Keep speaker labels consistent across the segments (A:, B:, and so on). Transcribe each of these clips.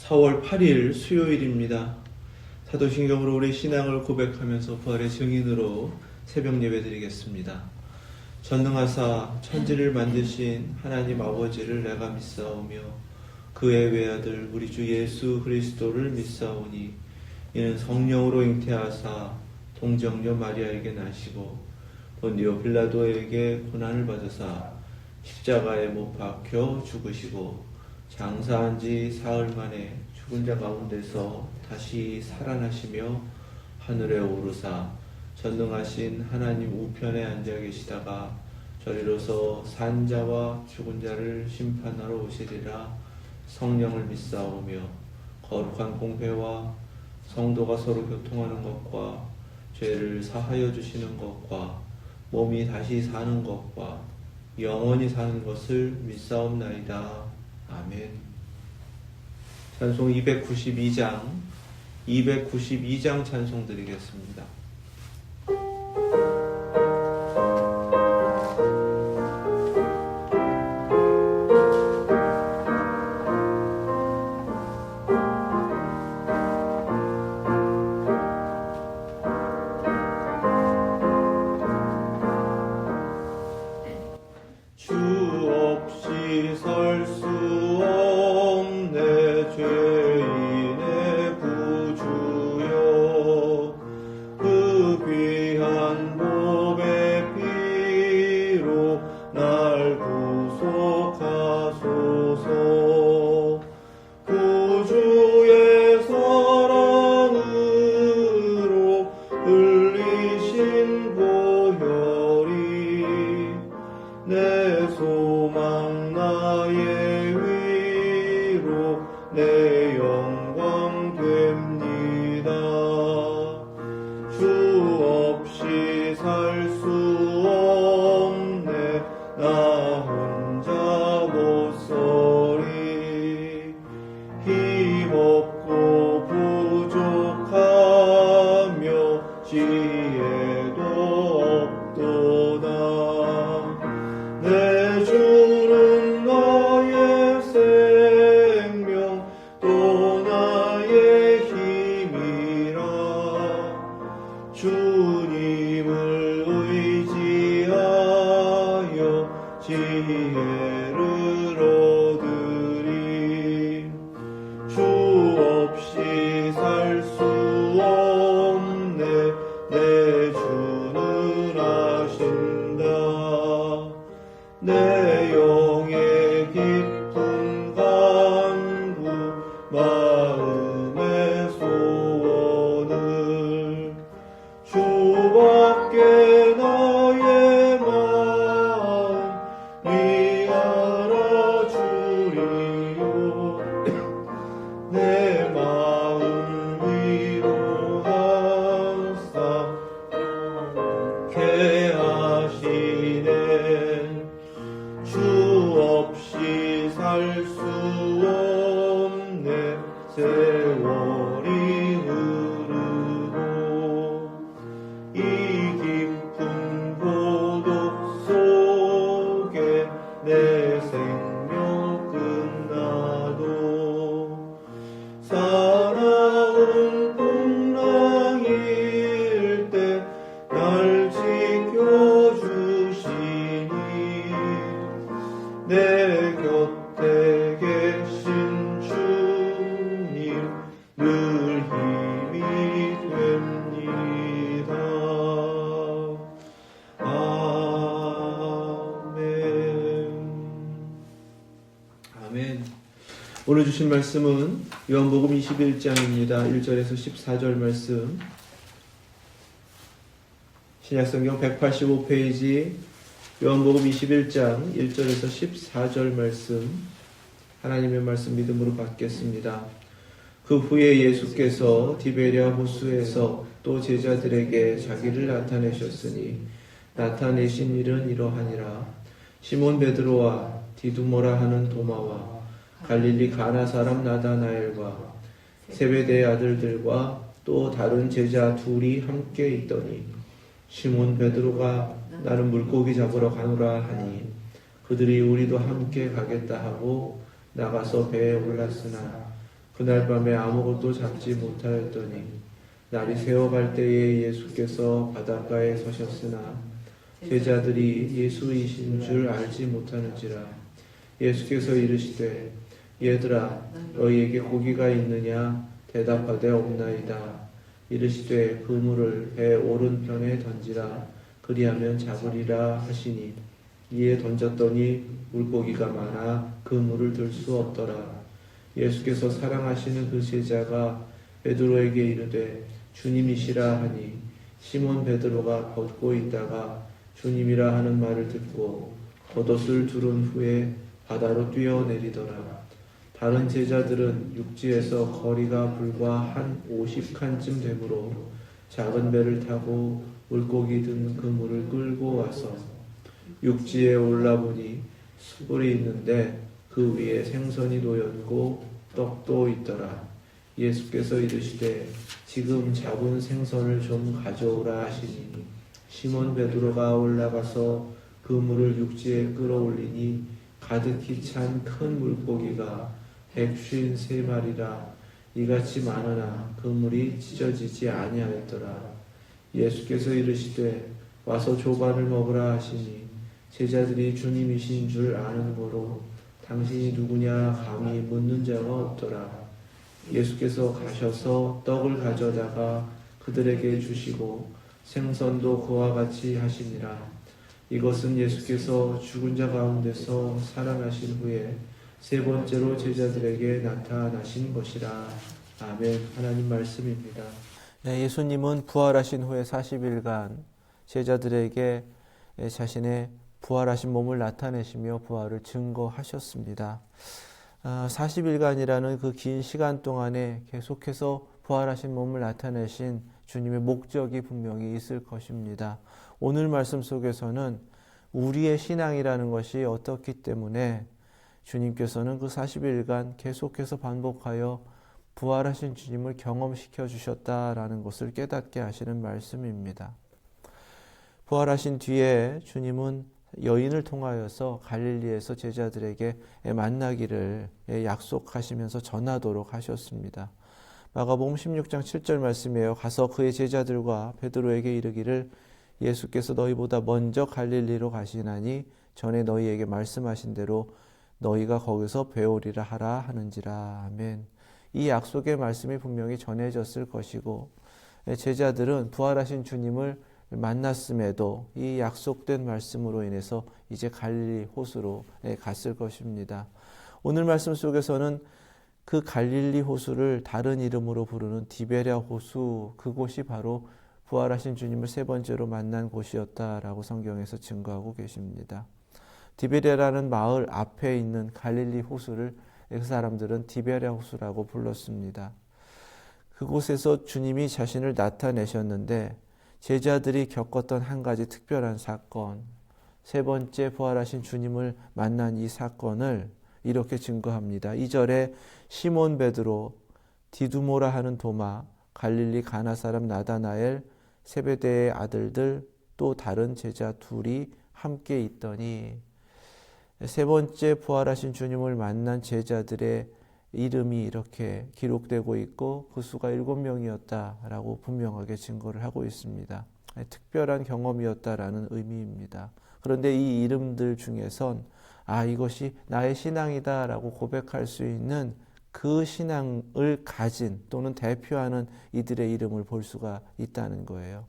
A: 4월 8일 수요일입니다. 사도신경으로 우리 신앙을 고백하면서 부활의 증인으로 새벽 예배 드리겠습니다. 전능하사 천지를 만드신 하나님 아버지를 내가 믿사오며 그의 외아들 우리 주 예수 그리스도를 믿사오니 이는 성령으로 잉태하사 동정녀 마리아에게 나시고 본디오 빌라도에게 고난을 받으사 십자가에 못 박혀 죽으시고 장사한 지 사흘 만에 죽은 자 가운데서 다시 살아나시며 하늘에 오르사 전능하신 하나님 우편에 앉아 계시다가 저리로서 산 자와 죽은 자를 심판하러 오시리라. 성령을 믿사오며 거룩한 공회와 성도가 서로 교통하는 것과 죄를 사하여 주시는 것과 몸이 다시 사는 것과 영원히 사는 것을 믿사옵나이다. 아멘. 찬송 292장 찬송 드리겠습니다.
B: 내 소망 나의 위로 내 영광 됩니다. 주 없이 살 수 없네 나 혼자 못 서리. 힘없고 부족하며 지혜도 없도다. 내 주는 나의 생명 또 나의 힘이라. 주님을 의지하여 지혜를 얻으리. 주 없이 살 수 없네 내 주는 아신다. 내 영의 깊은 간구 마음의 소원을 주밖에 나의 마음 네 알아주리요. 내 마음 위로하사 게 하시네. 주 없이 살 수 없네 세월이 흐르고. 이 깊은 고독 속에 내 생명 끝나도 사나운 풍랑일 때 날 지켜주시니. 내 곁에 계신 주님 늘 힘이 됩니다. 아멘.
A: 아멘. 오늘 주신 말씀은 요한복음 21장입니다. 1절에서 14절 말씀. 신약성경 185페이지 요한복음 21장 1절에서 14절 말씀, 하나님의 말씀 믿음으로 받겠습니다. 그 후에 예수께서 디베랴 호수에서 또 제자들에게 자기를 나타내셨으니 나타내신 일은 이러하니라. 시몬 베드로와 디두모라 하는 도마와 갈릴리 가나 사람 나다나엘과 세베대의 아들들과 또 다른 제자 둘이 함께 있더니 시몬 베드로가 나는 물고기 잡으러 가노라 하니 그들이 우리도 함께 가겠다 하고 나가서 배에 올랐으나 그날 밤에 아무것도 잡지 못하였더니 날이 새어갈 때에 예수께서 바닷가에 서셨으나 제자들이 예수이신 줄 알지 못하는지라. 예수께서 이르시되 얘들아 너희에게 고기가 있느냐 대답하되 없나이다. 이르시되 그물을 배 오른편에 던지라 그리하면 잡으리라 하시니 이에 던졌더니 물고기가 많아 그물을 들 수 없더라. 예수께서 사랑하시는 그 제자가 베드로에게 이르되 주님이시라 하니 시몬 베드로가 걷고 있다가 주님이라 하는 말을 듣고 겉옷을 두른 후에 바다로 뛰어내리더라. 다른 제자들은 육지에서 거리가 불과 한 50칸쯤 되므로 작은 배를 타고 물고기 든 그물을 끌고 와서 육지에 올라보니 숯불이 있는데 그 위에 생선이 놓였고 떡도 있더라. 예수께서 이르시되 지금 잡은 생선을 좀 가져오라 하시니 시몬 베드로가 올라가서 그물을 육지에 끌어올리니 가득히 찬 큰 물고기가 153마리라 이같이 많으나 그물이 찢어지지 아니하였더라. 예수께서 이르시되 와서 조반을 먹으라 하시니 제자들이 주님이신 줄 아는 고로 당신이 누구냐 감히 묻는 자가 없더라. 예수께서 가셔서 떡을 가져다가 그들에게 주시고 생선도 그와 같이 하시니라. 이것은 예수께서 죽은 자 가운데서 살아나신 후에 세 번째로 제자들에게 나타나신 것이라. 아멘. 하나님 말씀입니다.
C: 네, 예수님은 부활하신 후에 40일간 제자들에게 자신의 부활하신 몸을 나타내시며 부활을 증거하셨습니다. 40일간이라는 그 긴 시간 동안에 계속해서 부활하신 몸을 나타내신 주님의 목적이 분명히 있을 것입니다. 오늘 말씀 속에서는 우리의 신앙이라는 것이 어떻기 때문에 주님께서는 그 40일간 계속해서 반복하여 부활하신 주님을 경험시켜 주셨다라는 것을 깨닫게 하시는 말씀입니다. 부활하신 뒤에 주님은 여인을 통하여서 갈릴리에서 제자들에게 만나기를 약속하시면서 전하도록 하셨습니다. 마가복음 16장 7절 말씀이에요. 가서 그의 제자들과 베드로에게 이르기를 예수께서 너희보다 먼저 갈릴리로 가시나니 전에 너희에게 말씀하신 대로 너희가 거기서 배우리라 하라 하는지라. 아멘. 이 약속의 말씀이 분명히 전해졌을 것이고 제자들은 부활하신 주님을 만났음에도 이 약속된 말씀으로 인해서 이제 갈릴리 호수로 갔을 것입니다. 오늘 말씀 속에서는 그 갈릴리 호수를 다른 이름으로 부르는 디베랴 호수, 그곳이 바로 부활하신 주님을 세 번째로 만난 곳이었다라고 성경에서 증거하고 계십니다. 디베랴라는 마을 앞에 있는 갈릴리 호수를 그 사람들은 디베랴 호수라고 불렀습니다. 그곳에서 주님이 자신을 나타내셨는데 제자들이 겪었던 한 가지 특별한 사건, 세 번째 부활하신 주님을 만난 이 사건을 이렇게 증거합니다. 2절에 시몬 베드로, 디두모라 하는 도마, 갈릴리 가나 사람 나다나엘, 세베대의 아들들, 또 다른 제자 둘이 함께 있더니 세 번째 부활하신 주님을 만난 제자들의 이름이 이렇게 기록되고 있고 그 수가 7명이었다라고 분명하게 증거를 하고 있습니다. 특별한 경험이었다라는 의미입니다. 그런데 이 이름들 중에선 이것이 나의 신앙이다라고 고백할 수 있는 그 신앙을 가진 또는 대표하는 이들의 이름을 볼 수가 있다는 거예요.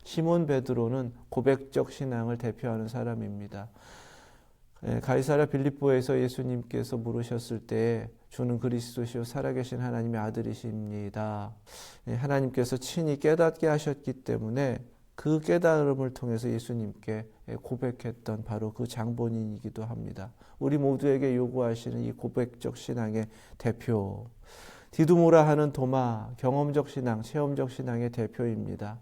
C: 시몬 베드로는 고백적 신앙을 대표하는 사람입니다. 가이사랴 빌립보에서 예수님께서 물으셨을 때 주는 그리스도시요 살아계신 하나님의 아들이십니다. 하나님께서 친히 깨닫게 하셨기 때문에 그 깨달음을 통해서 예수님께 고백했던 바로 그 장본인이기도 합니다. 우리 모두에게 요구하시는 이 고백적 신앙의 대표, 디두모라 하는 도마, 경험적 신앙, 체험적 신앙의 대표입니다.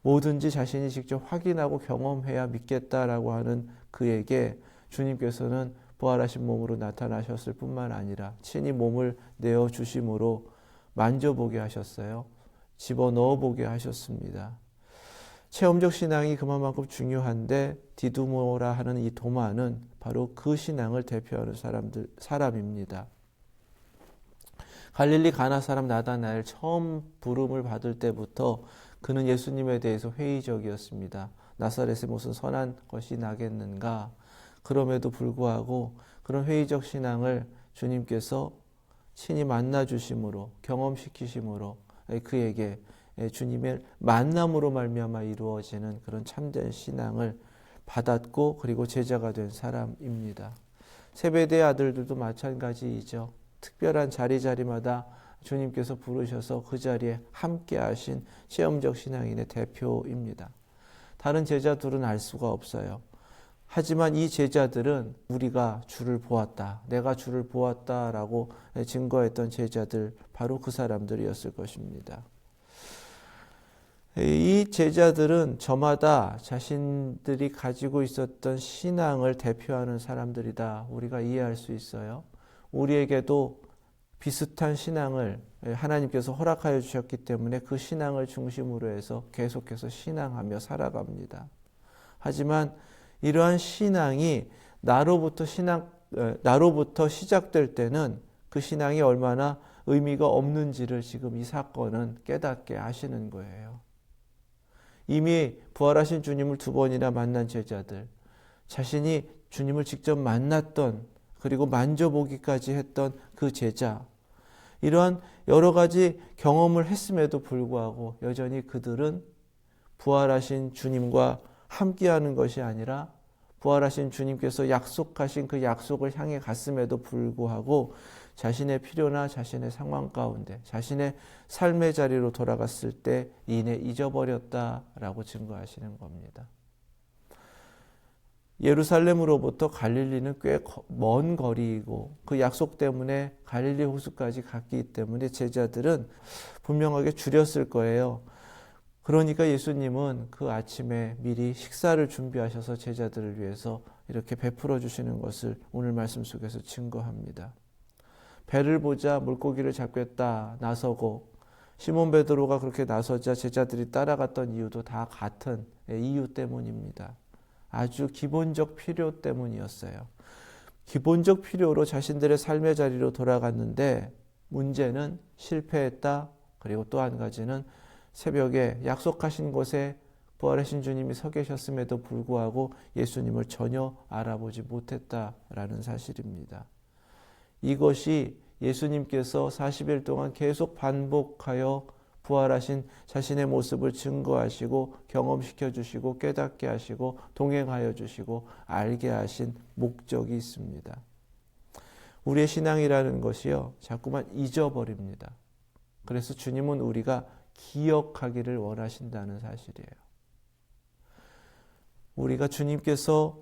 C: 뭐든지 자신이 직접 확인하고 경험해야 믿겠다라고 하는 그에게 주님께서는 부활하신 몸으로 나타나셨을 뿐만 아니라 친히 몸을 내어주심으로 만져보게 하셨어요. 집어넣어보게 하셨습니다. 체험적 신앙이 그만큼 중요한데 디두모라 하는 이 도마는 바로 그 신앙을 대표하는 사람입니다. 갈릴리 가나 사람 나다나엘 처음 부름을 받을 때부터 그는 예수님에 대해서 회의적이었습니다. 나사렛에 무슨 선한 것이 나겠는가? 그럼에도 불구하고 그런 회의적 신앙을 주님께서 친히 만나 주심으로, 경험시키심으로 그에게 주님의 만남으로 말미암아 이루어지는 그런 참된 신앙을 받았고, 그리고 제자가 된 사람입니다. 세베대의 아들들도 마찬가지이죠. 특별한 자리마다 주님께서 부르셔서 그 자리에 함께 하신 체험적 신앙인의 대표입니다. 다른 제자들은 알 수가 없어요. 하지만 이 제자들은 우리가 주를 보았다, 내가 주를 보았다라고 증거했던 제자들, 바로 그 사람들이었을 것입니다. 이 제자들은 저마다 자신들이 가지고 있었던 신앙을 대표하는 사람들이다, 우리가 이해할 수 있어요. 우리에게도 비슷한 신앙을 하나님께서 허락하여 주셨기 때문에 그 신앙을 중심으로 해서 계속해서 신앙하며 살아갑니다. 하지만 이러한 신앙이 나로부터 시작될 때는 그 신앙이 얼마나 의미가 없는지를 지금 이 사건은 깨닫게 하시는 거예요. 이미 부활하신 주님을 2번이나 만난 제자들, 자신이 주님을 직접 만났던, 그리고 만져보기까지 했던 그 제자, 이러한 여러 가지 경험을 했음에도 불구하고 여전히 그들은 부활하신 주님과 함께하는 것이 아니라 부활하신 주님께서 약속하신 그 약속을 향해 갔음에도 불구하고 자신의 필요나 자신의 상황 가운데, 자신의 삶의 자리로 돌아갔을 때 이내 잊어버렸다라고 증거하시는 겁니다. 예루살렘으로부터 갈릴리는 꽤 먼 거리이고 그 약속 때문에 갈릴리 호수까지 갔기 때문에 제자들은 분명하게 줄였을 거예요. 그러니까 예수님은 그 아침에 미리 식사를 준비하셔서 제자들을 위해서 이렇게 베풀어 주시는 것을 오늘 말씀 속에서 증거합니다. 배를 보자 물고기를 잡겠다 나서고, 시몬 베드로가 그렇게 나서자 제자들이 따라갔던 이유도 다 같은 이유 때문입니다. 아주 기본적 필요 때문이었어요. 기본적 필요로 자신들의 삶의 자리로 돌아갔는데 문제는 실패했다. 그리고 또 한 가지는 새벽에 약속하신 곳에 부활하신 주님이 서 계셨음에도 불구하고 예수님을 전혀 알아보지 못했다라는 사실입니다. 이것이 예수님께서 40일 동안 계속 반복하여 부활하신 자신의 모습을 증거하시고 경험시켜 주시고 깨닫게 하시고 동행하여 주시고 알게 하신 목적이 있습니다. 우리의 신앙이라는 것이요, 자꾸만 잊어버립니다. 그래서 주님은 우리가 기억하기를 원하신다는 사실이에요. 우리가 주님께서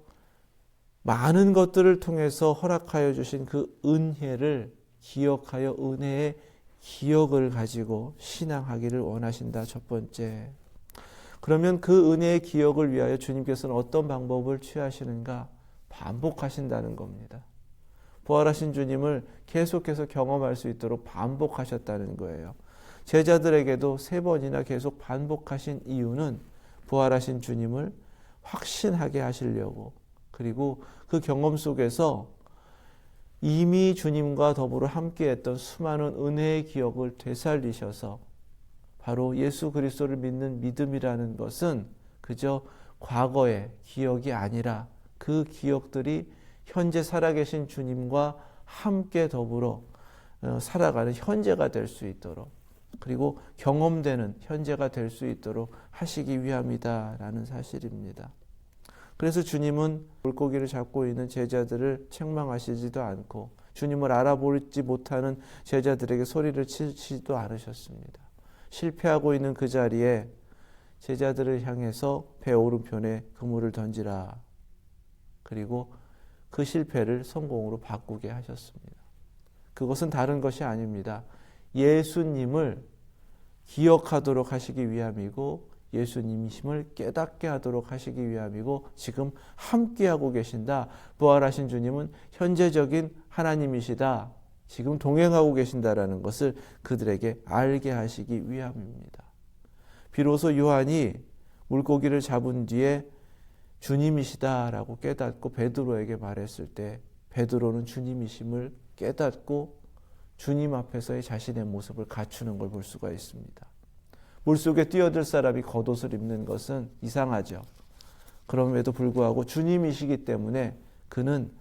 C: 많은 것들을 통해서 허락하여 주신 그 은혜를 기억하여 은혜의 기억을 가지고 신앙하기를 원하신다. 첫 번째. 그러면 그 은혜의 기억을 위하여 주님께서는 어떤 방법을 취하시는가? 반복하신다는 겁니다. 부활하신 주님을 계속해서 경험할 수 있도록 반복하셨다는 거예요. 제자들에게도 3번이나 계속 반복하신 이유는 부활하신 주님을 확신하게 하시려고, 그리고 그 경험 속에서 이미 주님과 더불어 함께했던 수많은 은혜의 기억을 되살리셔서, 바로 예수 그리스도를 믿는 믿음이라는 것은 그저 과거의 기억이 아니라 그 기억들이 현재 살아계신 주님과 함께 더불어 살아가는 현재가 될 수 있도록, 그리고 경험되는 현재가 될 수 있도록 하시기 위함이다라는 사실입니다. 그래서 주님은 물고기를 잡고 있는 제자들을 책망하시지도 않고 주님을 알아보지 못하는 제자들에게 소리를 치지도 않으셨습니다. 실패하고 있는 그 자리에 제자들을 향해서 배 오른편에 그물을 던지라. 그리고 그 실패를 성공으로 바꾸게 하셨습니다. 그것은 다른 것이 아닙니다. 예수님을 기억하도록 하시기 위함이고 예수님이심을 깨닫게 하도록 하시기 위함이고 지금 함께하고 계신다. 부활하신 주님은 현재적인 하나님이시다. 지금 동행하고 계신다라는 것을 그들에게 알게 하시기 위함입니다. 비로소 요한이 물고기를 잡은 뒤에 주님이시다라고 깨닫고 베드로에게 말했을 때 베드로는 주님이심을 깨닫고 주님 앞에서의 자신의 모습을 갖추는 걸 볼 수가 있습니다. 물속에 뛰어들 사람이 겉옷을 입는 것은 이상하죠. 그럼에도 불구하고 주님이시기 때문에 그는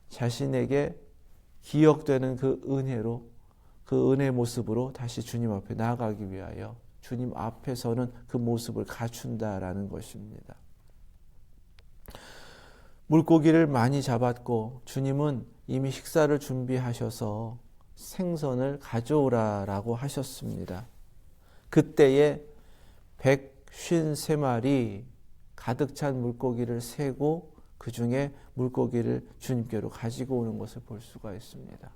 C: 자신에게 기억되는 그 은혜로, 그 은혜 모습으로 다시 주님 앞에 나아가기 위하여 주님 앞에서는 그 모습을 갖춘다라는 것입니다. 물고기를 많이 잡았고 주님은 이미 식사를 준비하셔서 생선을 가져오라라고 하셨습니다. 그때에 153마리 가득 찬 물고기를 세고 그 중에 물고기를 주님께로 가지고 오는 것을 볼 수가 있습니다.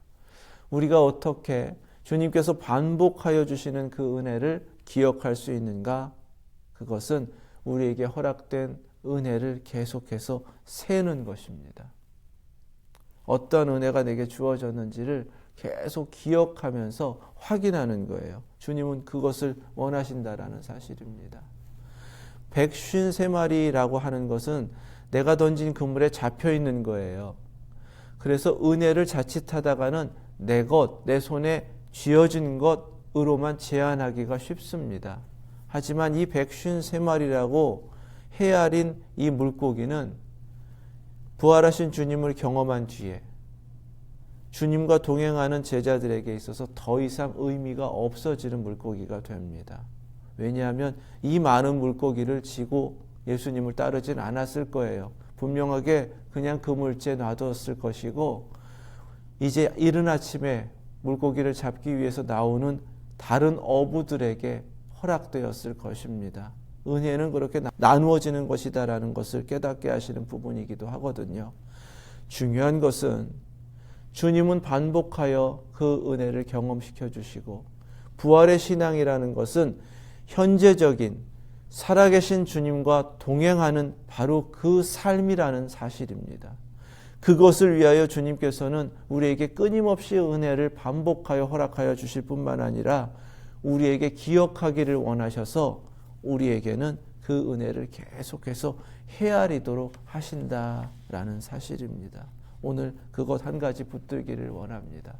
C: 우리가 어떻게 주님께서 반복하여 주시는 그 은혜를 기억할 수 있는가? 그것은 우리에게 허락된 은혜를 계속해서 세는 것입니다. 어떤 은혜가 내게 주어졌는지를 계속 기억하면서 확인하는 거예요. 주님은 그것을 원하신다라는 사실입니다. 153마리라고 하는 것은 내가 던진 그물에 잡혀 있는 거예요. 그래서 은혜를 자칫하다가는 내 것, 내 손에 쥐어진 것으로만 제한하기가 쉽습니다. 하지만 이 153마리라고 헤아린 이 물고기는 부활하신 주님을 경험한 뒤에 주님과 동행하는 제자들에게 있어서 더 이상 의미가 없어지는 물고기가 됩니다. 왜냐하면 이 많은 물고기를 지고 예수님을 따르진 않았을 거예요. 분명하게 그냥 그물째 놔뒀을 것이고 이제 이른 아침에 물고기를 잡기 위해서 나오는 다른 어부들에게 허락되었을 것입니다. 은혜는 그렇게 나누어지는 것이다라는 것을 깨닫게 하시는 부분이기도 하거든요. 중요한 것은 주님은 반복하여 그 은혜를 경험시켜 주시고 부활의 신앙이라는 것은 현재적인 살아계신 주님과 동행하는 바로 그 삶이라는 사실입니다. 그것을 위하여 주님께서는 우리에게 끊임없이 은혜를 반복하여 허락하여 주실 뿐만 아니라 우리에게 기억하기를 원하셔서 우리에게는 그 은혜를 계속해서 헤아리도록 하신다라는 사실입니다. 오늘 그것 한 가지 붙들기를 원합니다.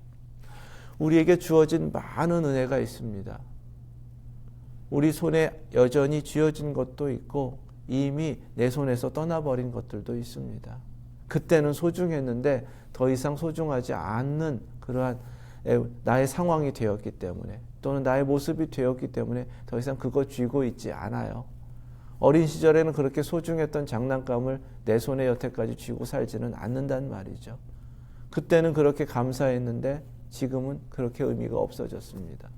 C: 우리에게 주어진 많은 은혜가 있습니다. 우리 손에 여전히 쥐어진 것도 있고 이미 내 손에서 떠나버린 것들도 있습니다. 그때는 소중했는데 더 이상 소중하지 않는 그러한 나의 상황이 되었기 때문에 또는 나의 모습이 되었기 때문에 더 이상 그거 쥐고 있지 않아요. 어린 시절에는 그렇게 소중했던 장난감을 내 손에 여태까지 쥐고 살지는 않는단 말이죠. 그때는 그렇게 감사했는데 지금은 그렇게 의미가 없어졌습니다.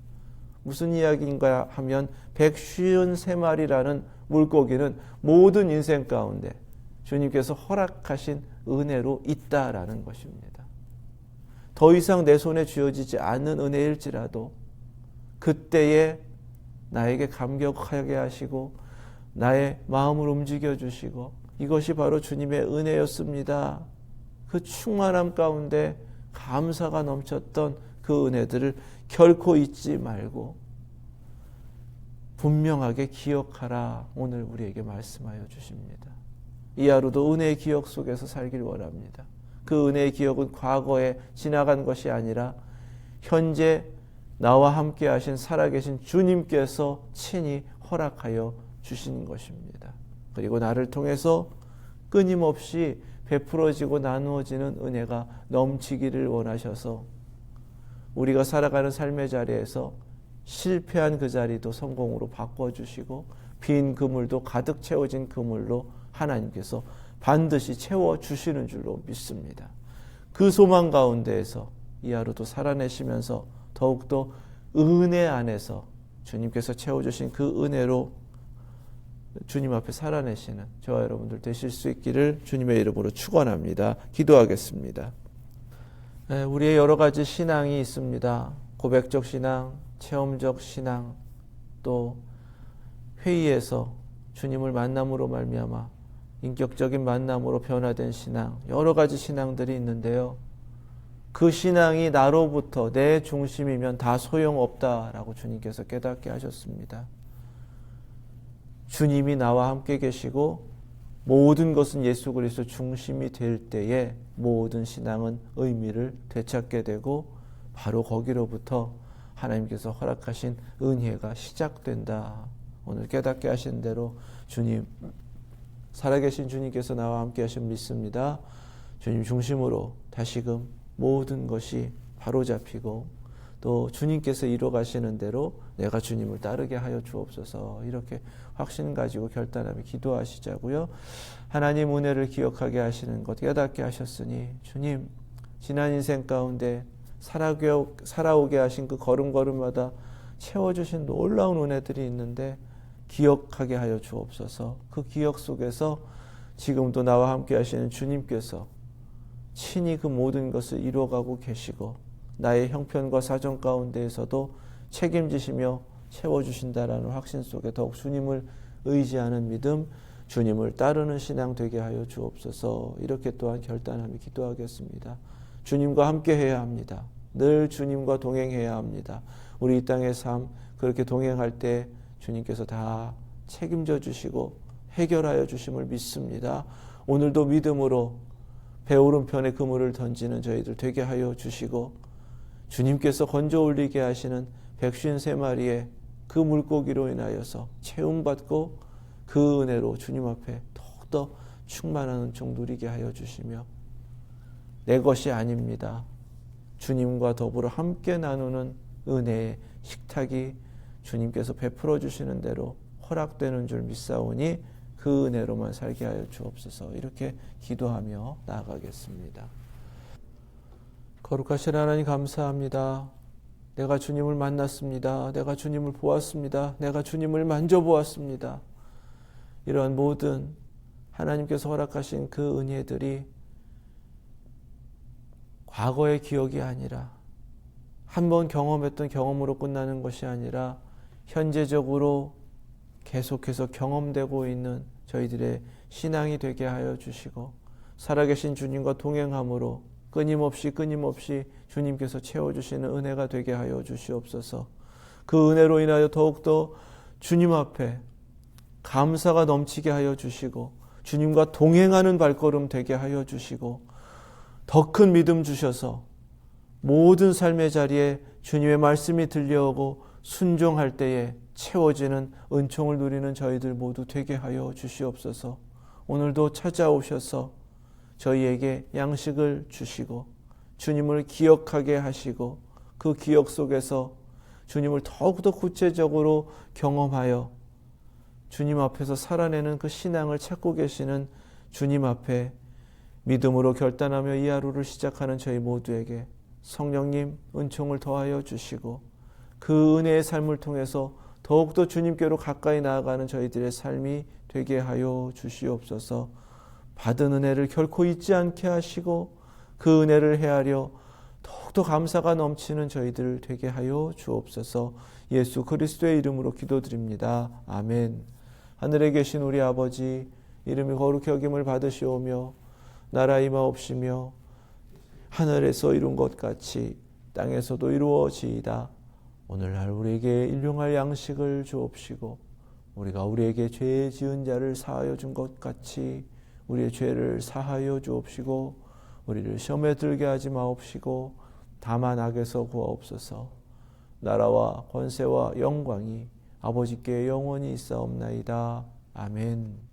C: 무슨 이야기인가 하면 153마리라는 물고기는 모든 인생 가운데 주님께서 허락하신 은혜로 있다라는 것입니다. 더 이상 내 손에 쥐어지지 않는 은혜일지라도 그때에 나에게 감격하게 하시고 나의 마음을 움직여 주시고 이것이 바로 주님의 은혜였습니다. 그 충만함 가운데 감사가 넘쳤던 그 은혜들을 결코 잊지 말고 분명하게 기억하라 오늘 우리에게 말씀하여 주십니다. 이 하루도 은혜의 기억 속에서 살길 원합니다. 그 은혜의 기억은 과거에 지나간 것이 아니라 현재 나와 함께 하신 살아계신 주님께서 친히 허락하여 주신 것입니다. 그리고 나를 통해서 끊임없이 베풀어지고 나누어지는 은혜가 넘치기를 원하셔서 우리가 살아가는 삶의 자리에서 실패한 그 자리도 성공으로 바꿔주시고 빈 그물도 가득 채워진 그물로 하나님께서 반드시 채워주시는 줄로 믿습니다. 그 소망 가운데에서 이 하루도 살아내시면서 더욱더 은혜 안에서 주님께서 채워주신 그 은혜로 주님 앞에 살아내시는 저와 여러분들 되실 수 있기를 주님의 이름으로 축원합니다. 기도하겠습니다. 우리의 여러 가지 신앙이 있습니다. 고백적 신앙, 체험적 신앙, 또 회의에서 주님을 만남으로 말미암아 인격적인 만남으로 변화된 신앙, 여러 가지 신앙들이 있는데요. 그 신앙이 나로부터 내 중심이면 다 소용없다라고 주님께서 깨닫게 하셨습니다. 주님이 나와 함께 계시고 모든 것은 예수 그리스도 중심이 될 때에 모든 신앙은 의미를 되찾게 되고 바로 거기로부터 하나님께서 허락하신 은혜가 시작된다. 오늘 깨닫게 하신 대로 주님, 살아계신 주님께서 나와 함께 하신 믿습니다. 주님 중심으로 다시금 모든 것이 바로잡히고 또 주님께서 이뤄가시는 대로 내가 주님을 따르게 하여 주옵소서. 이렇게 확신 가지고 결단하며 기도하시자고요. 하나님 은혜를 기억하게 하시는 것 깨닫게 하셨으니 주님, 지난 인생 가운데 살아오게 하신 그 걸음걸음마다 채워주신 놀라운 은혜들이 있는데 기억하게 하여 주옵소서. 그 기억 속에서 지금도 나와 함께 하시는 주님께서 친히 그 모든 것을 이루어가고 계시고 나의 형편과 사정 가운데에서도 책임지시며 채워주신다라는 확신 속에 더욱 주님을 의지하는 믿음, 주님을 따르는 신앙 되게 하여 주옵소서. 이렇게 또한 결단하며 기도하겠습니다. 주님과 함께 해야 합니다. 늘 주님과 동행해야 합니다. 우리 이 땅의 삶 그렇게 동행할 때 주님께서 다 책임져 주시고 해결하여 주심을 믿습니다. 오늘도 믿음으로 배 오른편에 그물을 던지는 저희들 되게 하여 주시고 주님께서 건져 올리게 하시는 153마리의 그 물고기로 인하여서 채움받고 그 은혜로 주님 앞에 더욱더 충만한 은총 누리게 하여 주시며 내 것이 아닙니다. 주님과 더불어 함께 나누는 은혜의 식탁이 주님께서 베풀어 주시는 대로 허락되는 줄 믿사오니 그 은혜로만 살게 하여 주옵소서. 이렇게 기도하며 나아가겠습니다. 거룩하신 하나님 감사합니다. 내가 주님을 만났습니다. 내가 주님을 보았습니다. 내가 주님을 만져보았습니다. 이러한 모든 하나님께서 허락하신 그 은혜들이 과거의 기억이 아니라 한번 경험했던 경험으로 끝나는 것이 아니라 현재적으로 계속해서 경험되고 있는 저희들의 신앙이 되게 하여 주시고 살아계신 주님과 동행함으로 끊임없이 주님께서 채워주시는 은혜가 되게 하여 주시옵소서. 그 은혜로 인하여 더욱더 주님 앞에 감사가 넘치게 하여 주시고 주님과 동행하는 발걸음 되게 하여 주시고 더 큰 믿음 주셔서 모든 삶의 자리에 주님의 말씀이 들려오고 순종할 때에 채워지는 은총을 누리는 저희들 모두 되게 하여 주시옵소서. 오늘도 찾아오셔서 저희에게 양식을 주시고 주님을 기억하게 하시고 그 기억 속에서 주님을 더욱더 구체적으로 경험하여 주님 앞에서 살아내는 그 신앙을 찾고 계시는 주님 앞에 믿음으로 결단하며 이 하루를 시작하는 저희 모두에게 성령님 은총을 더하여 주시고 그 은혜의 삶을 통해서 더욱더 주님께로 가까이 나아가는 저희들의 삶이 되게 하여 주시옵소서. 받은 은혜를 결코 잊지 않게 하시고 그 은혜를 헤아려 더욱더 감사가 넘치는 저희들 되게 하여 주옵소서. 예수 그리스도의 이름으로 기도드립니다. 아멘. 하늘에 계신 우리 아버지, 이름이 거룩히 여김을 받으시오며 나라 임하옵시며 하늘에서 이룬 것 같이 땅에서도 이루어지이다. 오늘날 우리에게 일용할 양식을 주옵시고 우리가 우리에게 죄 지은 자를 사하여 준 것 같이 우리의 죄를 사하여 주옵시고 우리를 시험에 들게 하지 마옵시고 다만 악에서 구하옵소서. 나라와 권세와 영광이 아버지께 영원히 있사옵나이다. 아멘.